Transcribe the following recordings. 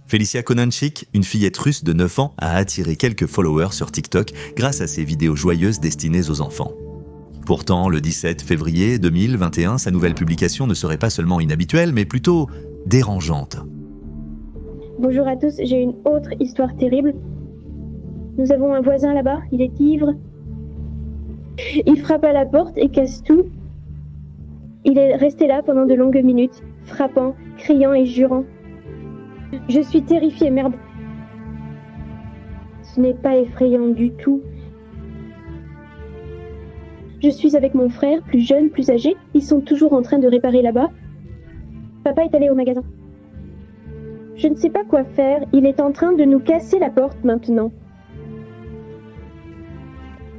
Felicia Konanchik, une fillette russe de 9 ans, a attiré quelques followers sur TikTok grâce à ses vidéos joyeuses destinées aux enfants. Pourtant, le 17 février 2021, sa nouvelle publication ne serait pas seulement inhabituelle, mais plutôt dérangeante. Bonjour à tous, j'ai une autre histoire terrible. Nous avons un voisin là-bas, il est ivre. Il frappe à la porte et casse tout. Il est resté là pendant de longues minutes, frappant, criant et jurant. Je suis terrifiée, merde. Ce n'est pas effrayant du tout. Je suis avec mon frère, plus jeune, plus âgé. Ils sont toujours en train de réparer là-bas. Papa est allé au magasin. Je ne sais pas quoi faire. Il est en train de nous casser la porte maintenant.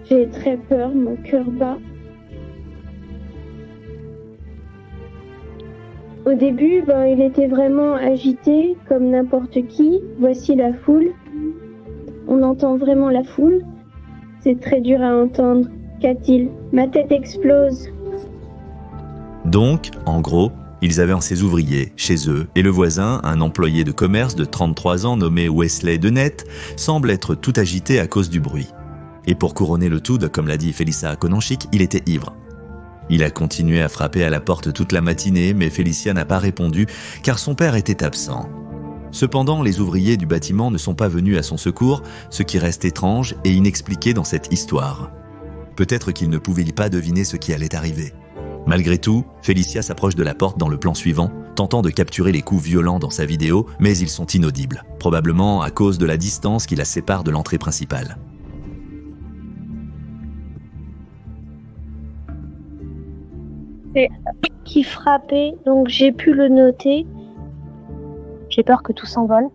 J'ai très peur, mon cœur bat. Au début, il était vraiment agité, comme n'importe qui. Voici la foule. On entend vraiment la foule. C'est très dur à entendre. Qu'a-t-il ? Ma tête explose. Donc, en gros, ils avaient ses ouvriers chez eux et le voisin, un employé de commerce de 33 ans nommé Wesley Denette, semble être tout agité à cause du bruit. Et pour couronner le tout, comme l'a dit Felicia Konanchik, il était ivre. Il a continué à frapper à la porte toute la matinée, mais Felicia n'a pas répondu car son père était absent. Cependant, les ouvriers du bâtiment ne sont pas venus à son secours, ce qui reste étrange et inexpliqué dans cette histoire. Peut-être qu'ils ne pouvaient pas deviner ce qui allait arriver. Malgré tout, Felicia s'approche de la porte dans le plan suivant, tentant de capturer les coups violents dans sa vidéo, mais ils sont inaudibles, probablement à cause de la distance qui la sépare de l'entrée principale. C'est qui frappait, donc j'ai pu le noter. J'ai peur que tout s'envole.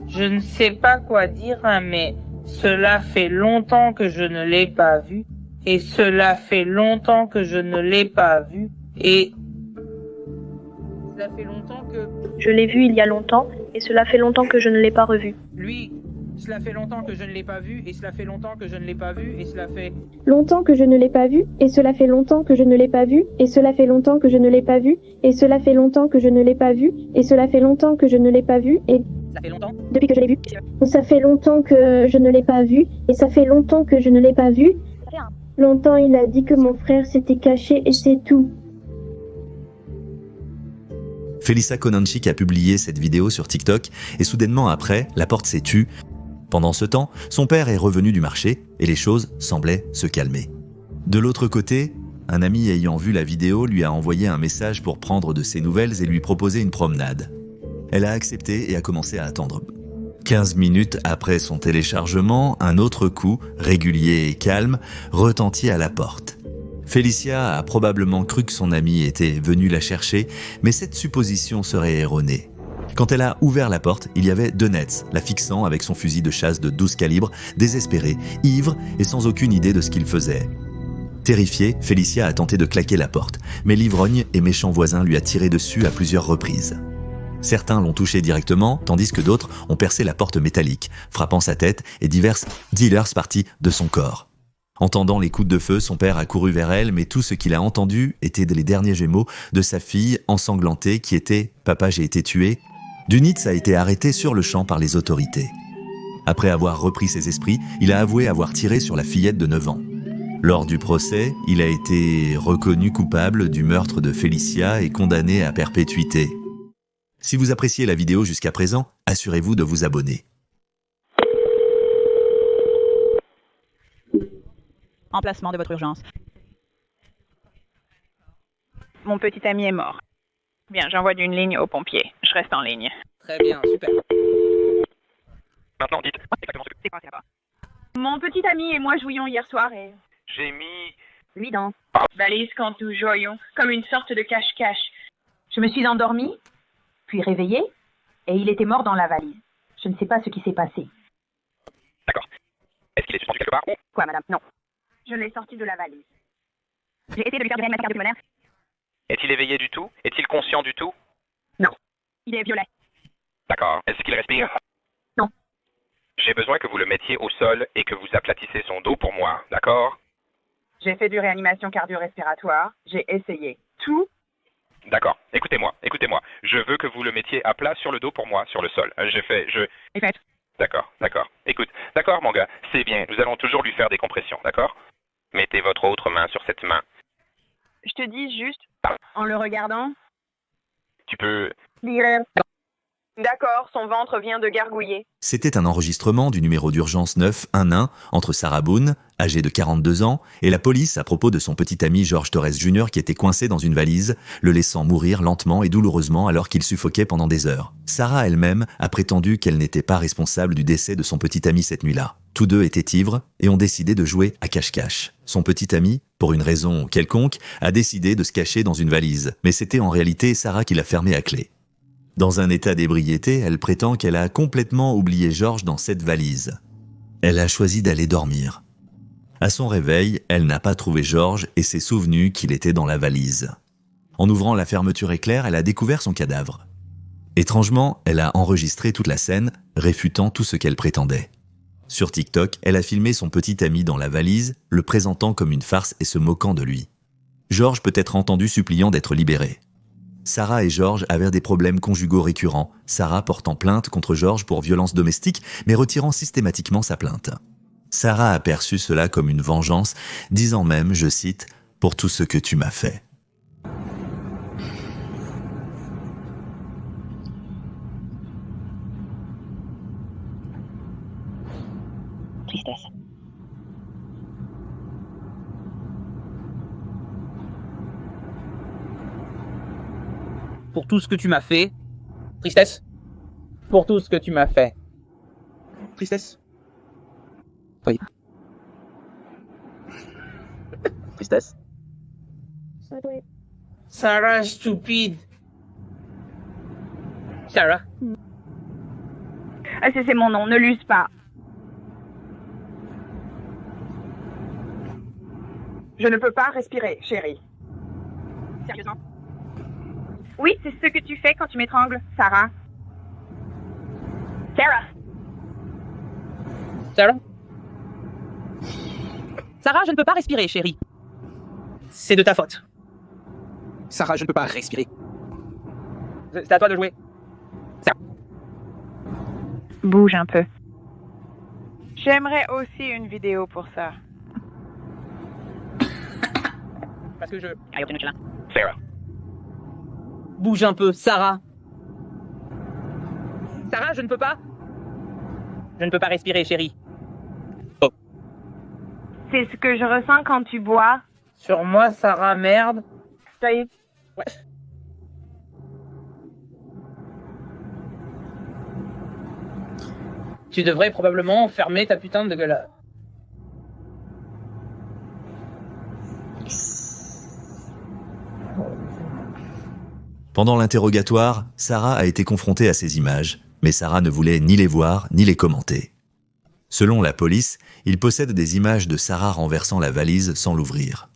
Je ne sais pas quoi dire, mais cela fait longtemps que je ne l'ai pas vu, et cela fait longtemps que je ne l'ai pas vu, et cela fait longtemps que... Je l'ai vu il y a longtemps, et cela fait longtemps que je ne l'ai pas revu. Lui, cela fait longtemps que je ne l'ai pas vu, et cela fait longtemps que je ne l'ai pas vu, et cela fait... Longtemps que je ne l'ai pas vu, et cela fait longtemps que je ne l'ai pas vu, et cela fait longtemps que je ne l'ai pas vu, et cela fait longtemps que je ne l'ai pas vu, et cela fait longtemps que je ne l'ai pas vu, et... Ça fait longtemps. Depuis que je l'ai vu. Ça fait longtemps que je ne l'ai pas vu, et ça fait longtemps que je ne l'ai pas vu. Longtemps il a dit que mon frère s'était caché, et c'est tout. Felicia Konanchik a publié cette vidéo sur TikTok et soudainement après, la porte s'est tue. Pendant ce temps, son père est revenu du marché et les choses semblaient se calmer. De l'autre côté, un ami ayant vu la vidéo lui a envoyé un message pour prendre de ses nouvelles et lui proposer une promenade. Elle a accepté et a commencé à attendre. 15 minutes après son téléchargement, un autre coup, régulier et calme, retentit à la porte. Felicia a probablement cru que son ami était venu la chercher, mais cette supposition serait erronée. Quand elle a ouvert la porte, il y avait Denette, la fixant avec son fusil de chasse de 12 calibres, désespéré, ivre et sans aucune idée de ce qu'il faisait. Terrifiée, Felicia a tenté de claquer la porte, mais l'ivrogne et méchant voisin lui a tiré dessus à plusieurs reprises. Certains l'ont touché directement, tandis que d'autres ont percé la porte métallique, frappant sa tête et diverses parties de son corps. Entendant les coups de feu, son père a couru vers elle, mais tout ce qu'il a entendu étaient les derniers mots de sa fille ensanglantée qui était « Papa, j'ai été tué ». Dunitz a été arrêté sur le champ par les autorités. Après avoir repris ses esprits, il a avoué avoir tiré sur la fillette de 9 ans. Lors du procès, il a été reconnu coupable du meurtre de Felicia et condamné à perpétuité. Si vous appréciez la vidéo jusqu'à présent, assurez-vous de vous abonner. Emplacement de votre urgence. Mon petit ami est mort. Bien, j'envoie d'une ligne aux pompiers. Je reste en ligne. Très bien, super. Maintenant, dites exactement ce que... C'est quoi, c'est là-bas? Mon petit ami et moi jouions hier soir et... J'ai mis... Lui dans valise quand nous jouions, comme une sorte de cache-cache. Je me suis endormie, puis réveillée, et il était mort dans la valise. Je ne sais pas ce qui s'est passé. D'accord. Est-ce qu'il est suspendu quelque part ou... Quoi, madame? Non. Je l'ai sorti de la valise. J'ai essayé de lui faire du cardiopulmonaire. Est-il éveillé du tout? Est-il conscient du tout? Non. Il est violet. D'accord. Est-ce qu'il respire? Non. J'ai besoin que vous le mettiez au sol et que vous aplatissez son dos pour moi, d'accord? J'ai fait du réanimation cardio-respiratoire. J'ai essayé tout. D'accord. Écoutez-moi. Je veux que vous le mettiez à plat sur le dos pour moi, sur le sol. Exact. D'accord. Écoute, d'accord, mon gars. C'est bien. Nous allons toujours lui faire des compressions, d'accord? Mettez votre autre main sur cette main. Je te dis juste, en le regardant, Tu peux... d'accord, son ventre vient de gargouiller. C'était un enregistrement du numéro d'urgence 911 entre Sarah Boone, âgée de 42 ans, et la police à propos de son petit ami George Torres Jr. qui était coincé dans une valise, le laissant mourir lentement et douloureusement alors qu'il suffoquait pendant des heures. Sarah elle-même a prétendu qu'elle n'était pas responsable du décès de son petit ami cette nuit-là. Tous deux étaient ivres et ont décidé de jouer à cache-cache. Son petit ami, pour une raison quelconque, a décidé de se cacher dans une valise, mais c'était en réalité Sarah qui l'a fermée à clé. Dans un état d'ébriété, elle prétend qu'elle a complètement oublié George dans cette valise. Elle a choisi d'aller dormir. À son réveil, elle n'a pas trouvé George et s'est souvenue qu'il était dans la valise. En ouvrant la fermeture éclair, elle a découvert son cadavre. Étrangement, elle a enregistré toute la scène, réfutant tout ce qu'elle prétendait. Sur TikTok, elle a filmé son petit ami dans la valise, le présentant comme une farce et se moquant de lui. George peut être entendu suppliant d'être libéré. Sarah et George avaient des problèmes conjugaux récurrents, Sarah portant plainte contre George pour violence domestique, mais retirant systématiquement sa plainte. Sarah a perçu cela comme une vengeance, disant même, je cite, « pour tout ce que tu m'as fait ». Tristesse. Pour tout ce que tu m'as fait. Tristesse. Pour tout ce que tu m'as fait. Tristesse. Oui. Tristesse. Ouais. Sarah, stupide. Sarah. Ah, c'est mon nom, ne l'use pas. Je ne peux pas respirer, chérie. Sérieusement? Oui, c'est ce que tu fais quand tu m'étrangles, Sarah. Sarah. Sarah. Sarah, je ne peux pas respirer, chérie. C'est de ta faute. Sarah, je ne peux pas respirer. C'est à toi de jouer. Sarah. Bouge un peu. J'aimerais aussi une vidéo pour ça. Parce que je... Sarah. Bouge un peu, Sarah. Sarah, je ne peux pas. Je ne peux pas respirer, chérie. Oh. C'est ce que je ressens quand tu bois. Sur moi, Sarah, merde. Ça y est. Ouais. Tu devrais probablement fermer ta putain de gueule. Pendant l'interrogatoire, Sarah a été confrontée à ces images, mais Sarah ne voulait ni les voir ni les commenter. Selon la police, il possède des images de Sarah renversant la valise sans l'ouvrir.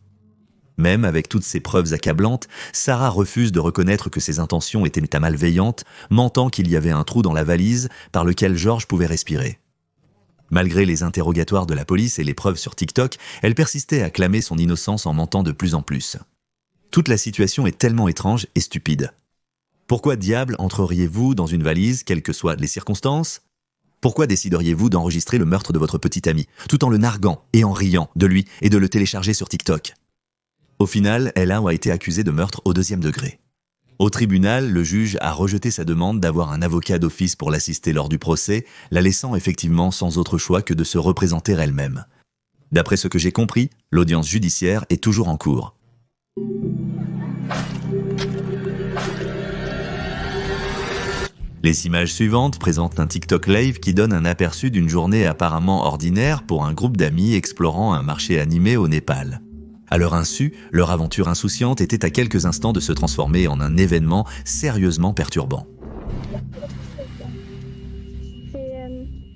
Même avec toutes ces preuves accablantes, Sarah refuse de reconnaître que ses intentions étaient malveillantes, mentant qu'il y avait un trou dans la valise par lequel George pouvait respirer. Malgré les interrogatoires de la police et les preuves sur TikTok, elle persistait à clamer son innocence en mentant de plus en plus. Toute la situation est tellement étrange et stupide. Pourquoi diable entreriez-vous dans une valise, quelles que soient les circonstances ? Pourquoi décideriez-vous d'enregistrer le meurtre de votre petit ami, tout en le narguant et en riant de lui et de le télécharger sur TikTok ? Au final, Ella a été accusée de meurtre au 2e degré. Au tribunal, le juge a rejeté sa demande d'avoir un avocat d'office pour l'assister lors du procès, la laissant effectivement sans autre choix que de se représenter elle-même. D'après ce que j'ai compris, l'audience judiciaire est toujours en cours. Les images suivantes présentent un TikTok live qui donne un aperçu d'une journée apparemment ordinaire pour un groupe d'amis explorant un marché animé au Népal. À leur insu, leur aventure insouciante était à quelques instants de se transformer en un événement sérieusement perturbant.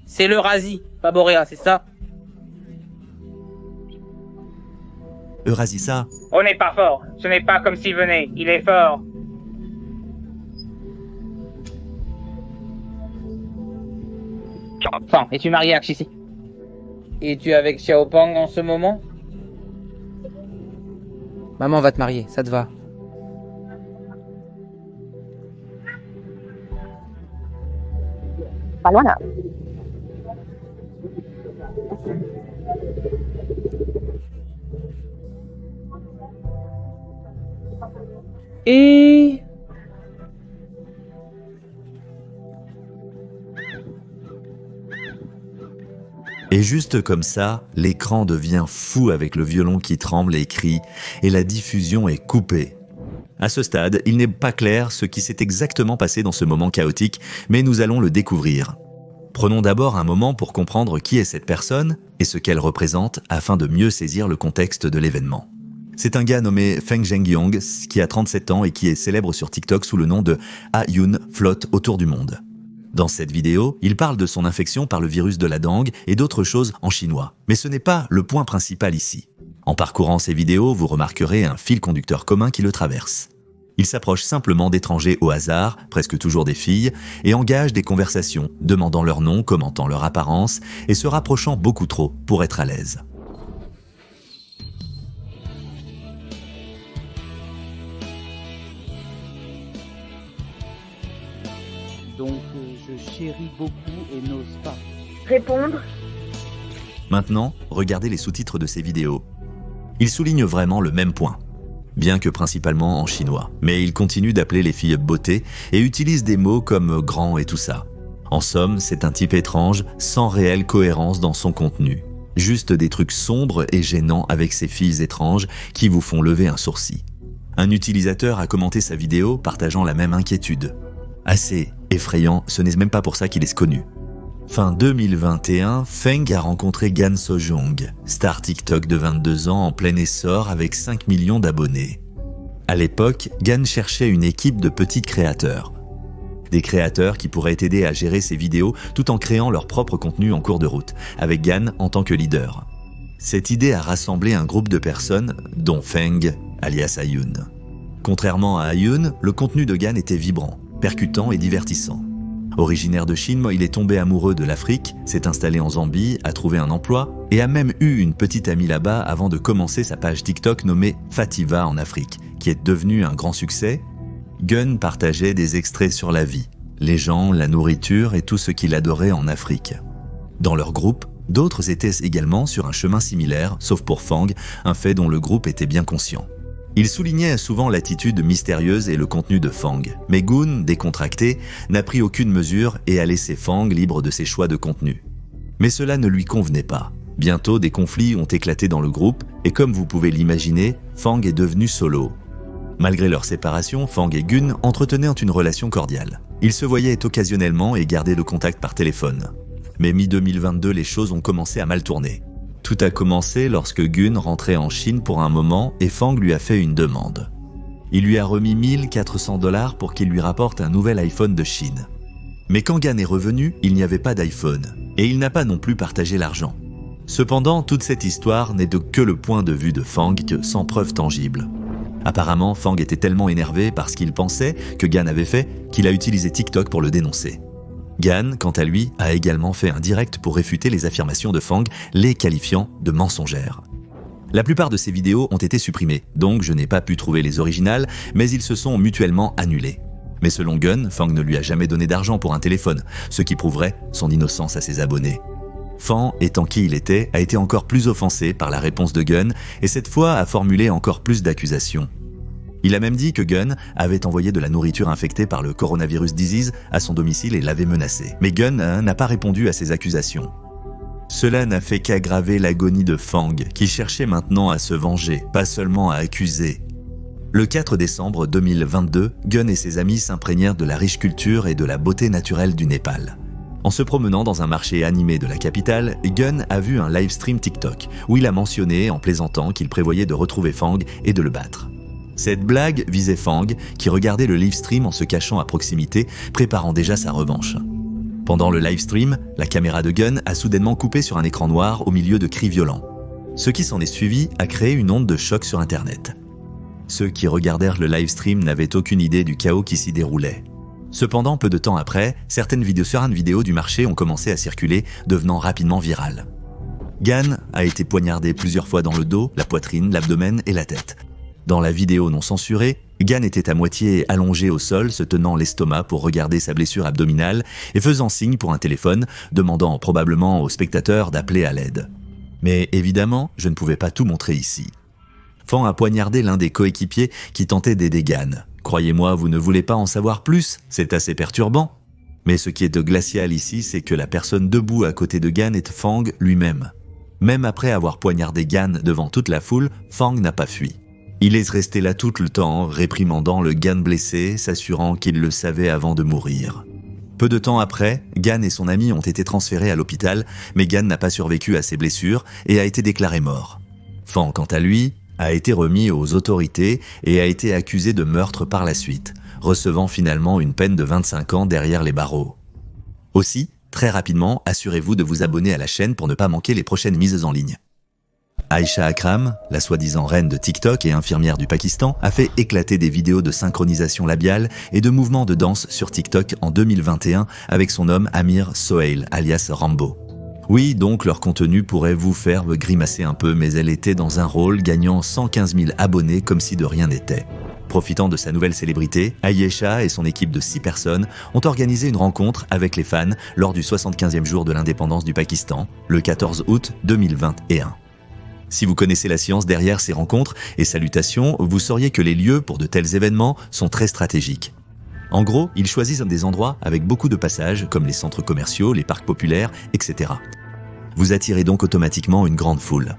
C'est le Razi, pas Boréa, c'est ça? Eurasissa, On n'est pas fort. Ce n'est pas comme s'il venait. Il est fort. Enfin, es-tu marié à Xixi? Es-tu avec Xiaopang en ce moment? Maman va te marier, ça te va? Pas loin là. Et... Et juste comme ça, l'écran devient fou avec le violon qui tremble et crie, et la diffusion est coupée. À ce stade, il n'est pas clair ce qui s'est exactement passé dans ce moment chaotique, mais nous allons le découvrir. Prenons d'abord un moment pour comprendre qui est cette personne et ce qu'elle représente afin de mieux saisir le contexte de l'événement. C'est un gars nommé Feng Zhengyong qui a 37 ans et qui est célèbre sur TikTok sous le nom de Ayun flotte autour du monde. Dans cette vidéo, il parle de son infection par le virus de la dengue et d'autres choses en chinois. Mais ce n'est pas le point principal ici. En parcourant ces vidéos, vous remarquerez un fil conducteur commun qui le traverse. Il s'approche simplement d'étrangers au hasard, presque toujours des filles, et engage des conversations, demandant leur nom, commentant leur apparence, et se rapprochant beaucoup trop pour être à l'aise. Donc je chéris beaucoup et n'ose pas. Répondre. Maintenant, regardez les sous-titres de ces vidéos. Il souligne vraiment le même point, bien que principalement en chinois. Mais il continue d'appeler les filles beauté et utilise des mots comme grand et tout ça. En somme, c'est un type étrange, sans réelle cohérence dans son contenu. Juste des trucs sombres et gênants avec ces filles étranges qui vous font lever un sourcil. Un utilisateur a commenté sa vidéo partageant la même inquiétude. Assez effrayant, ce n'est même pas pour ça qu'il est connu. Fin 2021, Feng a rencontré Gan Sojong, star TikTok de 22 ans en plein essor avec 5 millions d'abonnés. À l'époque, Gan cherchait une équipe de petits créateurs. Des créateurs qui pourraient aider à gérer ses vidéos tout en créant leur propre contenu en cours de route, avec Gan en tant que leader. Cette idée a rassemblé un groupe de personnes, dont Feng, alias Ayun. Contrairement à Ayun, le contenu de Gan était vibrant, percutant et divertissant. Originaire de Chine, il est tombé amoureux de l'Afrique, s'est installé en Zambie, a trouvé un emploi et a même eu une petite amie là-bas avant de commencer sa page TikTok nommée Fativa en Afrique, qui est devenue un grand succès. Gun partageait des extraits sur la vie, les gens, la nourriture et tout ce qu'il adorait en Afrique. Dans leur groupe, d'autres étaient également sur un chemin similaire, sauf pour Feng, un fait dont le groupe était bien conscient. Il soulignait souvent l'attitude mystérieuse et le contenu de Feng, mais Gun, décontracté, n'a pris aucune mesure et a laissé Feng libre de ses choix de contenu. Mais cela ne lui convenait pas. Bientôt, des conflits ont éclaté dans le groupe et comme vous pouvez l'imaginer, Feng est devenu solo. Malgré leur séparation, Feng et Gun entretenaient une relation cordiale. Ils se voyaient occasionnellement et gardaient le contact par téléphone. Mais mi-2022, les choses ont commencé à mal tourner. Tout a commencé lorsque Gun rentrait en Chine pour un moment et Feng lui a fait une demande. Il lui a remis 1400 $ pour qu'il lui rapporte un nouvel iPhone de Chine. Mais quand Gan est revenu, il n'y avait pas d'iPhone et il n'a pas non plus partagé l'argent. Cependant, toute cette histoire n'est que le point de vue de Feng sans preuve tangible. Apparemment, Feng était tellement énervé par ce qu'il pensait que Gan avait fait qu'il a utilisé TikTok pour le dénoncer. Gan, quant à lui, a également fait un direct pour réfuter les affirmations de Feng, les qualifiant de mensongères. La plupart de ces vidéos ont été supprimées, donc je n'ai pas pu trouver les originales, mais ils se sont mutuellement annulés. Mais selon Gun, Feng ne lui a jamais donné d'argent pour un téléphone, ce qui prouverait son innocence à ses abonnés. Feng, étant qui il était, a été encore plus offensé par la réponse de Gun et cette fois a formulé encore plus d'accusations. Il a même dit que Gun avait envoyé de la nourriture infectée par le coronavirus disease à son domicile et l'avait menacé. Mais Gun n'a pas répondu à ces accusations. Cela n'a fait qu'aggraver l'agonie de Feng, qui cherchait maintenant à se venger, pas seulement à accuser. Le 4 décembre 2022, Gun et ses amis s'imprégnèrent de la riche culture et de la beauté naturelle du Népal. En se promenant dans un marché animé de la capitale, Gun a vu un live stream TikTok, où il a mentionné en plaisantant qu'il prévoyait de retrouver Feng et de le battre. Cette blague visait Feng, qui regardait le livestream en se cachant à proximité, préparant déjà sa revanche. Pendant le livestream, la caméra de Gun a soudainement coupé sur un écran noir au milieu de cris violents. Ce qui s'en est suivi a créé une onde de choc sur Internet. Ceux qui regardèrent le livestream n'avaient aucune idée du chaos qui s'y déroulait. Cependant, peu de temps après, certaines vidéos du marché ont commencé à circuler, devenant rapidement virales. Gan a été poignardé plusieurs fois dans le dos, la poitrine, l'abdomen et la tête. Dans la vidéo non censurée, Gan était à moitié allongé au sol, se tenant l'estomac pour regarder sa blessure abdominale et faisant signe pour un téléphone, demandant probablement aux spectateurs d'appeler à l'aide. Mais évidemment, je ne pouvais pas tout montrer ici. Fan a poignardé l'un des coéquipiers qui tentait d'aider Gan. Croyez-moi, vous ne voulez pas en savoir plus, c'est assez perturbant. Mais ce qui est de glacial ici, c'est que la personne debout à côté de Gan est Fang lui-même. Même après avoir poignardé Gan devant toute la foule, Fang n'a pas fui. Il est resté là tout le temps, réprimandant le Gan blessé, s'assurant qu'il le savait avant de mourir. Peu de temps après, Gan et son ami ont été transférés à l'hôpital, mais Gan n'a pas survécu à ses blessures et a été déclaré mort. Fan, quant à lui, a été remis aux autorités et a été accusé de meurtre par la suite, recevant finalement une peine de 25 ans derrière les barreaux. Aussi, très rapidement, assurez-vous de vous abonner à la chaîne pour ne pas manquer les prochaines mises en ligne. Aisha Akram, la soi-disant reine de TikTok et infirmière du Pakistan, a fait éclater des vidéos de synchronisation labiale et de mouvements de danse sur TikTok en 2021 avec son homme Amir Sohail, alias Rambo. Oui, donc leur contenu pourrait vous faire grimacer un peu, mais elle était dans un rôle gagnant 115 000 abonnés comme si de rien n'était. Profitant de sa nouvelle célébrité, Aisha et son équipe de 6 personnes ont organisé une rencontre avec les fans lors du 75e jour de l'indépendance du Pakistan, le 14 août 2021. Si vous connaissez la science derrière ces rencontres et salutations, vous sauriez que les lieux pour de tels événements sont très stratégiques. En gros, ils choisissent des endroits avec beaucoup de passages, comme les centres commerciaux, les parcs populaires, etc. Vous attirez donc automatiquement une grande foule.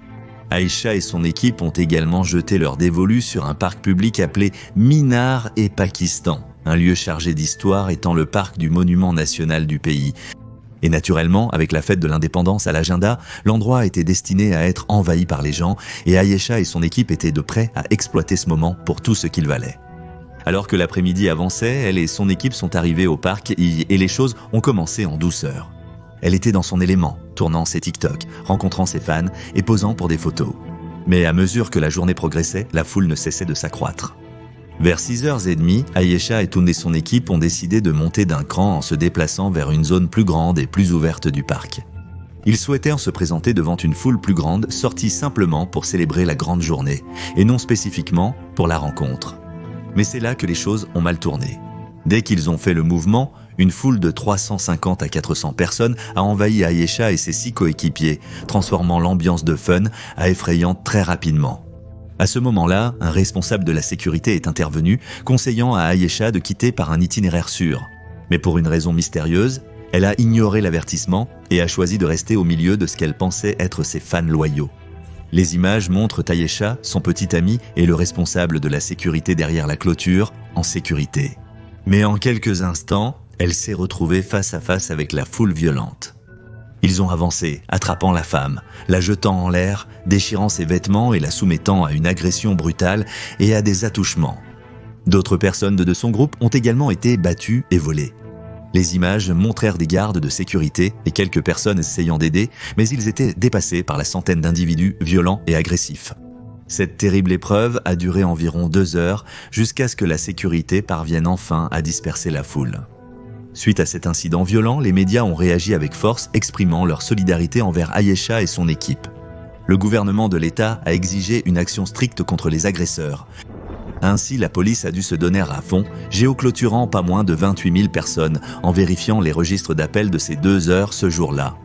Aisha et son équipe ont également jeté leur dévolu sur un parc public appelé Minar-e-Pakistan, un lieu chargé d'histoire étant le parc du monument national du pays. Et naturellement, avec la fête de l'indépendance à l'agenda, l'endroit était destiné à être envahi par les gens et Aisha et son équipe étaient de près à exploiter ce moment pour tout ce qu'il valait. Alors que l'après-midi avançait, elle et son équipe sont arrivées au parc et les choses ont commencé en douceur. Elle était dans son élément, tournant ses TikTok, rencontrant ses fans et posant pour des photos. Mais à mesure que la journée progressait, la foule ne cessait de s'accroître. Vers 6h30, Aisha et Toun et son équipe ont décidé de monter d'un cran en se déplaçant vers une zone plus grande et plus ouverte du parc. Ils souhaitèrent se présenter devant une foule plus grande, sortie simplement pour célébrer la grande journée, et non spécifiquement pour la rencontre. Mais c'est là que les choses ont mal tourné. Dès qu'ils ont fait le mouvement, une foule de 350 à 400 personnes a envahi Aisha et ses 6 coéquipiers, transformant l'ambiance de fun à effrayante très rapidement. À ce moment-là, un responsable de la sécurité est intervenu, conseillant à Aisha de quitter par un itinéraire sûr. Mais pour une raison mystérieuse, elle a ignoré l'avertissement et a choisi de rester au milieu de ce qu'elle pensait être ses fans loyaux. Les images montrent Aisha, son petit ami et le responsable de la sécurité derrière la clôture, en sécurité. Mais en quelques instants, elle s'est retrouvée face à face avec la foule violente. Ils ont avancé, attrapant la femme, la jetant en l'air, déchirant ses vêtements et la soumettant à une agression brutale et à des attouchements. D'autres personnes de son groupe ont également été battues et volées. Les images montrèrent des gardes de sécurité et quelques personnes essayant d'aider, mais ils étaient dépassés par la centaine d'individus violents et agressifs. Cette terrible épreuve a duré environ 2 heures jusqu'à ce que la sécurité parvienne enfin à disperser la foule. Suite à cet incident violent, les médias ont réagi avec force, exprimant leur solidarité envers Aisha et son équipe. Le gouvernement de l'État a exigé une action stricte contre les agresseurs. Ainsi, la police a dû se donner à fond, géoclôturant pas moins de 28 000 personnes en vérifiant les registres d'appels de ces 2 heures ce jour-là.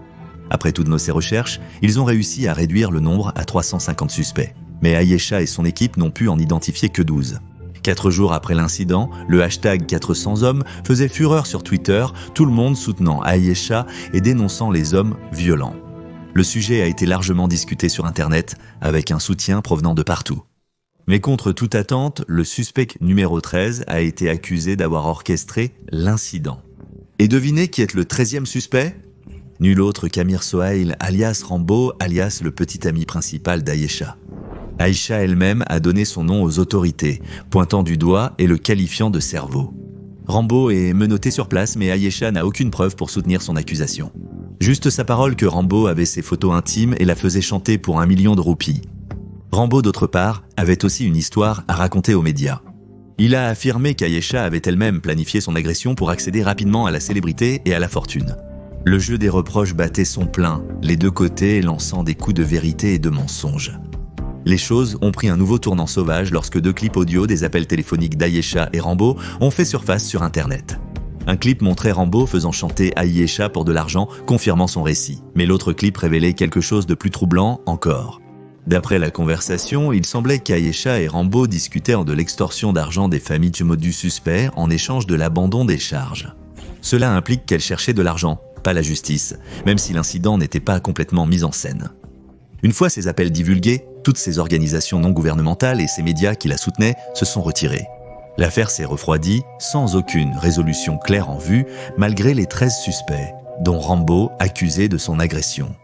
Après toutes ces recherches, ils ont réussi à réduire le nombre à 350 suspects. Mais Aisha et son équipe n'ont pu en identifier que 12. 4 jours après l'incident, le hashtag 400 hommes faisait fureur sur Twitter, tout le monde soutenant Aisha et dénonçant les hommes violents. Le sujet a été largement discuté sur Internet, avec un soutien provenant de partout. Mais contre toute attente, le suspect numéro 13 a été accusé d'avoir orchestré l'incident. Et devinez qui est le 13e suspect ? Nul autre qu'Amir Sohail, alias Rambo, alias le petit ami principal d'Aisha. Aisha elle-même a donné son nom aux autorités, pointant du doigt et le qualifiant de cerveau. Rambo est menotté sur place, mais Aisha n'a aucune preuve pour soutenir son accusation. Juste sa parole que Rambo avait ses photos intimes et la faisait chanter pour 1 million de roupies. Rambo, d'autre part, avait aussi une histoire à raconter aux médias. Il a affirmé qu'Aisha avait elle-même planifié son agression pour accéder rapidement à la célébrité et à la fortune. Le jeu des reproches battait son plein, les deux côtés lançant des coups de vérité et de mensonge. Les choses ont pris un nouveau tournant sauvage lorsque 2 clips audio des appels téléphoniques d'Ayesha et Rambo ont fait surface sur Internet. Un clip montrait Rambo faisant chanter Ayesha pour de l'argent, confirmant son récit. Mais l'autre clip révélait quelque chose de plus troublant encore. D'après la conversation, il semblait qu'Ayesha et Rambo discutèrent de l'extorsion d'argent des familles du suspect en échange de l'abandon des charges. Cela implique qu'elle cherchait de l'argent, pas la justice, même si l'incident n'était pas complètement mis en scène. Une fois ces appels divulgués, toutes ces organisations non gouvernementales et ces médias qui la soutenaient se sont retirés. L'affaire s'est refroidie, sans aucune résolution claire en vue, malgré les 13 suspects, dont Rambo accusé de son agression.